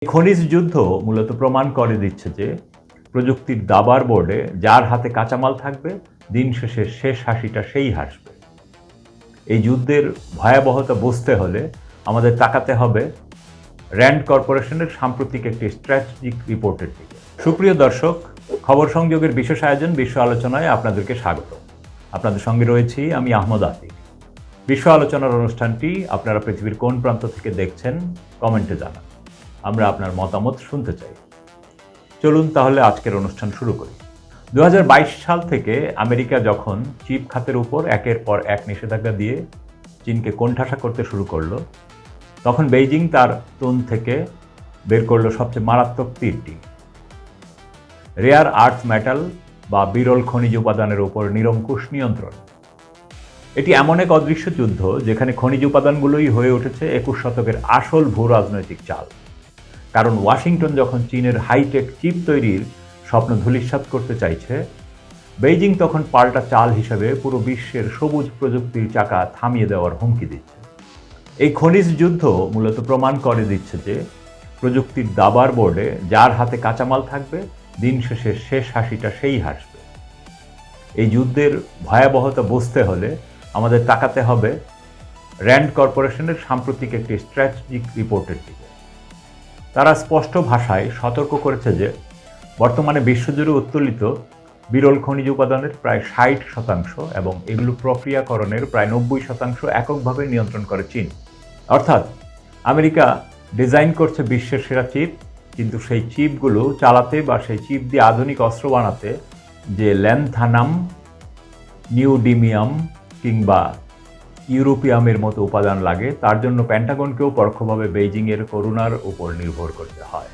খনিজ যুদ্ধ মূলত প্রমাণ করে দিচ্ছে যে প্রযুক্তির দাবার বোর্ডে যার হাতে কাঁচামাল থাকবে দিন শেষে শেষ হাসিটা সেই হাসবে। এই যুদ্ধের ভয়াবহতা বুঝতে হলে আমাদের তাকাতে হবে র্যান্ড কর্পোরেশনের সাম্প্রতিক একটি স্ট্র্যাটেজিক রিপোর্টের দিকে। সুপ্রিয় দর্শক, খবর সংযোগের বিশেষ আয়োজন বিশ্ব আলোচনায় আপনাদেরকে স্বাগত। আপনাদের সঙ্গে রয়েছি আমি আহমদ আতিক। বিশ্ব আলোচনার অনুষ্ঠানটি আপনারা পৃথিবীর কোন প্রান্ত থেকে দেখছেন কমেন্টে জানান। আমরা আপনার মতামত শুনতে চাই। চলুন তাহলে আজকের অনুষ্ঠান শুরু করি। 2022 সাল থেকে আমেরিকা যখন চিপ খাতের উপর একের পর এক নিষেধাজ্ঞা দিয়ে চীনকে কোণঠাসা করতে শুরু করলো, তখন বেইজিং তার তুন থেকে বের করলো সবচেয়ে মারাত্মক তীরটি, রেয়ার আর্থ মেটাল বা বিরল খনিজ উপাদানের উপর নিরঙ্কুশ নিয়ন্ত্রণ। এটি এমন এক অদৃশ্য যুদ্ধ যেখানে খনিজ উপাদানগুলোই হয়ে উঠেছে 21 শতকের আসল ভূ রাজনৈতিক চাল। কারণ ওয়াশিংটন যখন চীনের হাইটেক চিপ তৈরির স্বপ্ন ধূলিসাৎ করতে চাইছে, বেইজিং তখন পাল্টা চাল হিসেবে পুরো বিশ্বের সবুজ প্রযুক্তির চাকা থামিয়ে দেওয়ার হুমকি দিচ্ছে। এই খনিজ যুদ্ধ মূলত প্রমাণ করে দিচ্ছে যে প্রযুক্তির দাবার বোর্ডে যার হাতে কাঁচামাল থাকবে দিন শেষে শেষ হাসিটা সেই হাসবে। এই যুদ্ধের ভয়াবহতা বুঝতে হলে আমাদের তাকাতে হবে র্যান্ড কর্পোরেশনের সাম্প্রতিক একটি স্ট্র্যাটেজিক রিপোর্টের দিকে। তারা স্পষ্ট ভাষায় সতর্ক করেছে যে বর্তমানে বিশ্বজুড়ে উত্তোলিত বিরল খনিজ উপাদানের প্রায় 60% এবং এগুলো প্রক্রিয়াকরণের প্রায় 90% এককভাবে নিয়ন্ত্রণ করে চীন। অর্থাৎ আমেরিকা ডিজাইন করছে বিশ্বের সেরা চিপ, কিন্তু সেই চিপগুলো চালাতে বা সেই চিপ দিয়ে আধুনিক অস্ত্র বানাতে যে ল্যান্থানাম, নিউডিমিয়াম কিংবা ইউরোপিয়ামের মতো উপাদান লাগে, তার জন্য পেন্টাগনকেও পরোক্ষভাবে বেইজিংয়ের করুণার উপর নির্ভর করতে হয়।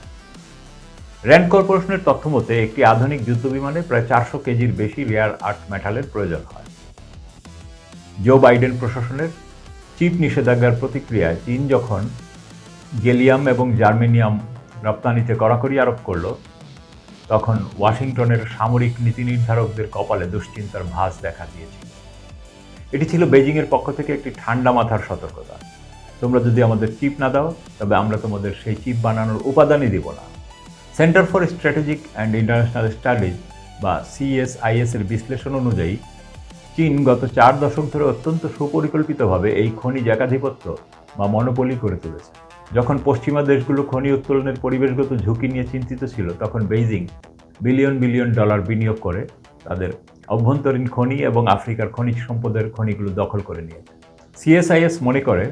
র্যান্ড কর্পোরেশনের তথ্য মতে একটি আধুনিক যুদ্ধবিমানে প্রায় 400 কেজির বেশি রেয়ার আর্থ মেটালের প্রয়োজন হয়। জো বাইডেন প্রশাসনের চিপ নিষেধাজ্ঞার প্রতিক্রিয়ায় চীন যখন গেলিয়াম এবং জার্মেনিয়াম রপ্তানিতে কড়াকড়ি আরোপ করল, তখন ওয়াশিংটনের সামরিক নীতি নির্ধারকদের কপালে দুশ্চিন্তার ভাঁজ দেখা দিয়েছিল। এটি ছিল বেইজিংয়ের পক্ষ থেকে একটি ঠান্ডা মাথার সতর্কতা। তোমরা যদি আমাদের চিপ না দাও, তবে আমরা তোমাদের সেই চিপ বানানোর উপাদানই দিব না। Centre for strategic and international studies বা CSIS এর বিশ্লেষণ অনুযায়ী চীন গত 4 দশক ধরে অত্যন্ত সুপরিকল্পিতভাবে এই খনিজ একাধিপত্য বা মনোপলি করে তুলেছে। যখন পশ্চিমা দেশগুলো খনি উত্তোলনের পরিবেশগত ঝুঁকি নিয়ে চিন্তিত ছিল, তখন বেইজিং বিলিয়ন বিলিয়ন ডলার বিনিয়োগ করে তাদের অভ্যন্তরীণ খনি এবং আফ্রিকার খনিজ সম্পদের খনিগুলো দখল করে নিয়েছে। CSIS মনে করে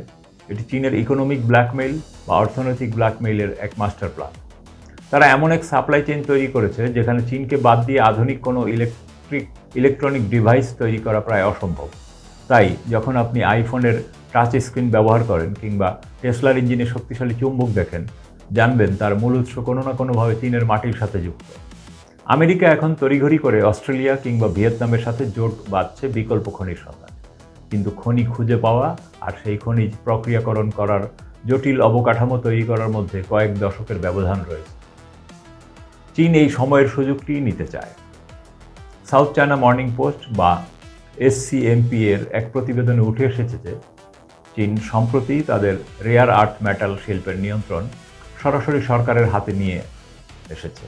এটি চীনের ইকোনমিক ব্ল্যাকমেইল বা অর্থনৈতিক ব্ল্যাকমেইলের এক মাস্টার প্ল্যান। তারা এমন এক সাপ্লাই চেইন তৈরি করেছে যেখানে চীনকে বাদ দিয়ে আধুনিক কোনো ইলেকট্রনিক ডিভাইস তৈরি করা প্রায় অসম্ভব। তাই যখন আপনি আইফোনের টাচ স্ক্রিন ব্যবহার করেন কিংবা টেসলার ইঞ্জিনে শক্তিশালী চুম্বক দেখেন, জানবেন তার মূল উৎস কোনো না কোনোভাবে চীনের মাটির সাথে যুক্ত। আমেরিকা এখন তড়িঘড়ি করে অস্ট্রেলিয়া কিংবা ভিয়েতনামের সাথে জোট বাঁধছে বিকল্প খনির সন্ধানে, কিন্তু খনি খুঁজে পাওয়া আর সেই খনিজ প্রক্রিয়াকরণ করার জটিল অবকাঠামো তৈরি করার মধ্যে কয়েক দশকের ব্যবধান রয়েছে। চীন এই সময়ের সুযোগটি নিতে চায়। সাউথ চায়না মর্নিং পোস্ট বা SCMP এর এক প্রতিবেদনে উঠে এসেছে যে চীন সম্প্রতি তাদের রেয়ার আর্থ মেটাল শিল্পের নিয়ন্ত্রণ সরাসরি সরকারের হাতে নিয়ে এসেছে।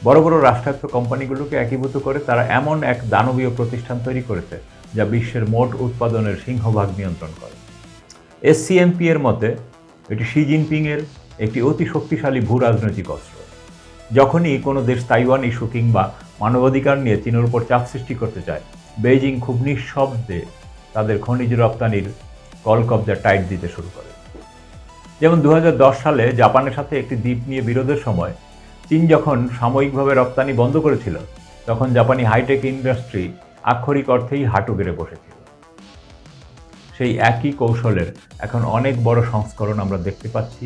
বড় বড় রাষ্ট্রায়ত্ত কোম্পানিগুলোকে একীভূত করে তারা এমন এক দানবীয় প্রতিষ্ঠান তৈরি করেছে যা বিশ্বের মোট উৎপাদনের সিংহভাগ নিয়ন্ত্রণ করে। SCMP এর মতে এটি শি জিনপিংয়ের একটি অতি শক্তিশালী ভূ রাজনৈতিক অস্ত্র। যখনই কোনো দেশ তাইওয়ান ইস্যু কিংবা মানবাধিকার নিয়ে চীনের উপর চাপ সৃষ্টি করতে চায়, বেইজিং খুব নিঃশব্দে তাদের খনিজ রপ্তানির কলকবজা টাইট দিতে শুরু করে। যেমন 2010 সালে জাপানের সাথে একটি দ্বীপ নিয়ে বিরোধের সময় চীন যখন সাময়িকভাবে রপ্তানি বন্ধ করেছিল, তখন জাপানি হাইটেক ইন্ডাস্ট্রি আক্ষরিক অর্থেই হাঁটু গেড়ে বসেছিল। সেই একই কৌশলের এখন অনেক বড় সংস্করণ আমরা দেখতে পাচ্ছি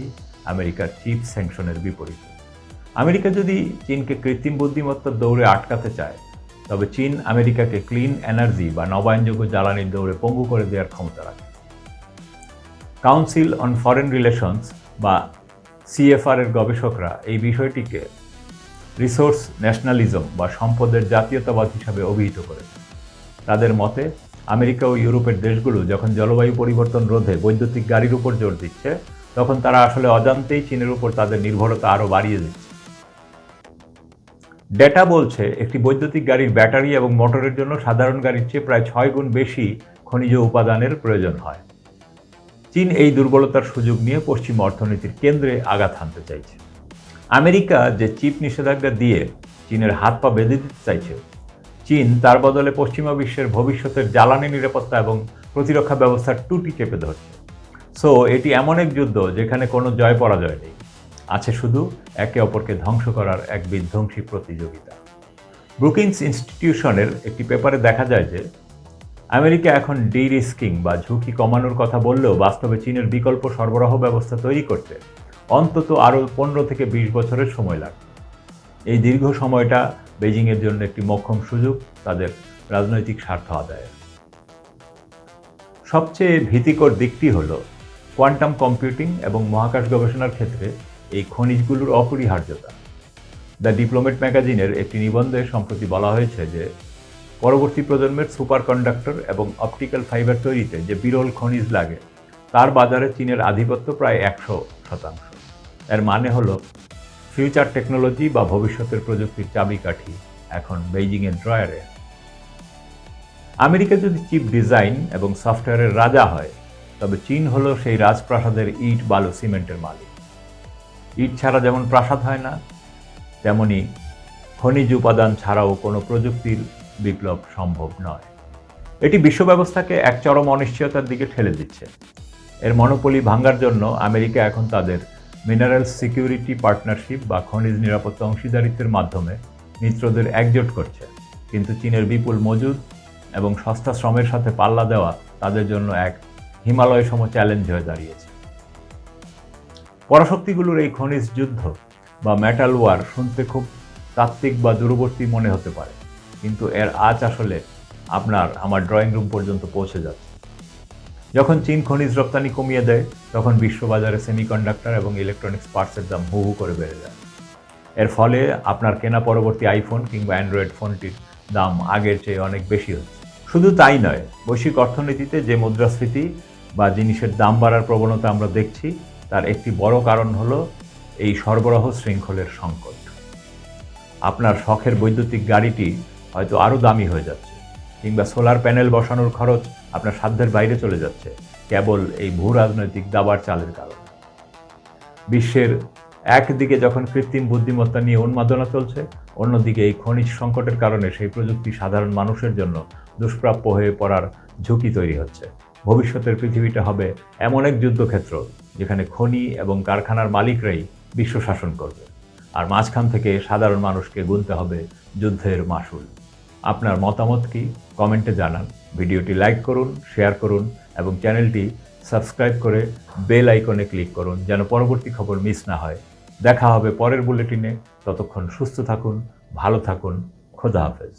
আমেরিকার চিপ স্যাংশনের বিপরীতে। আমেরিকা যদি চীনকে কৃত্রিম বুদ্ধিমত্তার দৌড়ে আটকাতে চায়, তবে চীন আমেরিকাকে ক্লিন এনার্জি বা নবায়নযোগ্য জ্বালানির দৌড়ে পঙ্গু করে দেওয়ার ক্ষমতা রাখে। কাউন্সিল অন ফরেন রিলেশনস বা CFR এর গবেষকরা এই বিষয়টিকে রিসোর্স ন্যাশনালিজম বা সম্পদের জাতীয়তাবাদ হিসাবে অভিহিত করেছে। তাদের মতে আমেরিকা ও ইউরোপের দেশগুলো যখন জলবায়ু পরিবর্তন রোধে বৈদ্যুতিক গাড়ির উপর জোর দিচ্ছে, তখন তারা আসলে অজান্তেই চীনের উপর তাদের নির্ভরতা আরও বাড়িয়ে দিচ্ছে। ডেটা বলছে একটি বৈদ্যুতিক গাড়ির ব্যাটারি এবং মোটরের জন্য সাধারণ গাড়ির চেয়ে প্রায় 6 গুণ বেশি খনিজ উপাদানের প্রয়োজন হয়। চীন এই দুর্বলতার সুযোগ নিয়ে পশ্চিম অর্থনীতির কেন্দ্রে আঘাত হানতে চাইছে। আমেরিকা যে চিপ নিষেধাজ্ঞা দিয়ে চীনের হাত পা বেঁধে দিতে চাইছে, চীন তার বদলে পশ্চিমা বিশ্বের ভবিষ্যতের জ্বালানি নিরাপত্তা এবং প্রতিরক্ষা ব্যবস্থার টুটি চেপে ধরছে। সো এটি এমন এক যুদ্ধ যেখানে কোনো জয় পরাজয় নেই, আছে শুধু একে অপরকে ধ্বংস করার এক বিধ্বংসী প্রতিযোগিতা। ব্রুকিংস ইনস্টিটিউশনের একটি পেপারে দেখা যায় যে আমেরিকা এখন ডি-রিস্কিং বা ঝুঁকি কমানোর কথা বললেও বাস্তবে চীনের বিকল্প সরবরাহ ব্যবস্থা তৈরি করতে অন্তত আরও 15 থেকে 20 বছরের সময় লাগবে। এই দীর্ঘ সময়টা বেজিংয়ের জন্য একটি মোক্ষম সুযোগ তাদের রাজনৈতিক স্বার্থ আদায়ের। সবচেয়ে ভীতিকর দিকটি হল কোয়ান্টাম কম্পিউটিং এবং মহাকাশ গবেষণার ক্ষেত্রে এই খনিজগুলোর অপরিহার্যতা। দ্য ডিপ্লোমেট ম্যাগাজিনের একটি নিবন্ধে সম্প্রতি বলা হয়েছে যে পরবর্তী প্রজন্মের সুপার কন্ডাক্টর এবং অপটিক্যাল ফাইবার তৈরিতে যে বিরল খনিজ লাগে তার বাজারে চীনের আধিপত্য প্রায় 100%। এর মানে হলো ফিউচার টেকনোলজি বা ভবিষ্যতের প্রযুক্তির চাবিকাঠি এখন বেইজিংয়ের ড্রয়ারে। আমেরিকা যদি চিপ ডিজাইন এবং সফটওয়্যারের রাজা হয়, তবে চীন হলো সেই রাজপ্রাসাদের ইট বালু সিমেন্টের মালিক। ইট ছাড়া যেমন প্রাসাদ হয় না, তেমনি খনিজ উপাদান ছাড়াও কোনো প্রযুক্তির বিপ্লব সম্ভব নয়। এটি বিশ্ব ব্যবস্থাকে এক চরম অনিশ্চয়তার দিকে ঠেলে দিচ্ছে। এর মনোপলি ভাঙার জন্য আমেরিকা এখন তাদের মিনারেলস সিকিউরিটি পার্টনারশিপ বা খনিজ নিরাপত্তা অংশীদারিত্বের মাধ্যমে মিত্রদের একজোট করছে, কিন্তু চীনের বিপুল মজুদ এবং সস্তা শ্রমের সাথে পাল্লা দেওয়া তাদের জন্য এক হিমালয় সম চ্যালেঞ্জ হয়ে দাঁড়িয়েছে। পরাশক্তিগুলোর এই খনিজ যুদ্ধ বা মেটাল ওয়ার শুনতে খুব তাত্ত্বিক বা দূরবর্তী মনে হতে পারে, কিন্তু এর আঁচ আসলে আমার ড্রয়িং রুম পর্যন্ত পৌঁছে যাচ্ছে। যখন চীন খনিজ রপ্তানি কমিয়ে দেয়, তখন বিশ্ববাজারে সেমিকন্ডাক্টর এবং ইলেকট্রনিক্স পার্টসের দাম হু হু করে বেড়ে যায়। এর ফলে আপনার কেনা পরবর্তী আইফোন কিংবা অ্যান্ড্রয়েড ফোনটির দাম আগের চেয়ে অনেক বেশি হচ্ছে। শুধু তাই নয়, বৈশ্বিক অর্থনীতিতে যে মুদ্রাস্ফীতি বা জিনিসের দাম বাড়ার প্রবণতা আমরা দেখছি, তার একটি বড় কারণ হলো এই সরবরাহ শৃঙ্খলের সংকট। আপনার শখের বৈদ্যুতিক গাড়িটি হয়তো আরও দামি হয়ে যাচ্ছে, কিংবা সোলার প্যানেল বসানোর খরচ আপনার সাধ্যের বাইরে চলে যাচ্ছে কেবল এই ভূ রাজনৈতিক দাবার চালের কারণে। বিশ্বের একদিকে যখন কৃত্রিম বুদ্ধিমত্তা নিয়ে উন্মাদনা চলছে, অন্যদিকে এই খনিজ সংকটের কারণে সেই প্রযুক্তি সাধারণ মানুষের জন্য দুষ্প্রাপ্য হয়ে পড়ার ঝুঁকি তৈরি হচ্ছে। ভবিষ্যতের পৃথিবীটা হবে এমন এক যুদ্ধক্ষেত্র যেখানে খনি এবং কারখানার মালিকরাই বিশ্ব শাসন করবে, আর মাঝখান থেকে সাধারণ মানুষকে গুনতে হবে যুদ্ধের মাশুল। আপনার মতামত কি? কমেন্টে জানান। ভিডিওটি লাইক করুন, শেয়ার করুন এবং চ্যানেলটি সাবস্ক্রাইব করে বেল আইকনে ক্লিক করুন যেন পরবর্তী খবর মিস না হয়। দেখা হবে পরের বুলেটিনে। ততক্ষণ সুস্থ থাকুন, ভালো থাকুন। খোদা হাফেজ।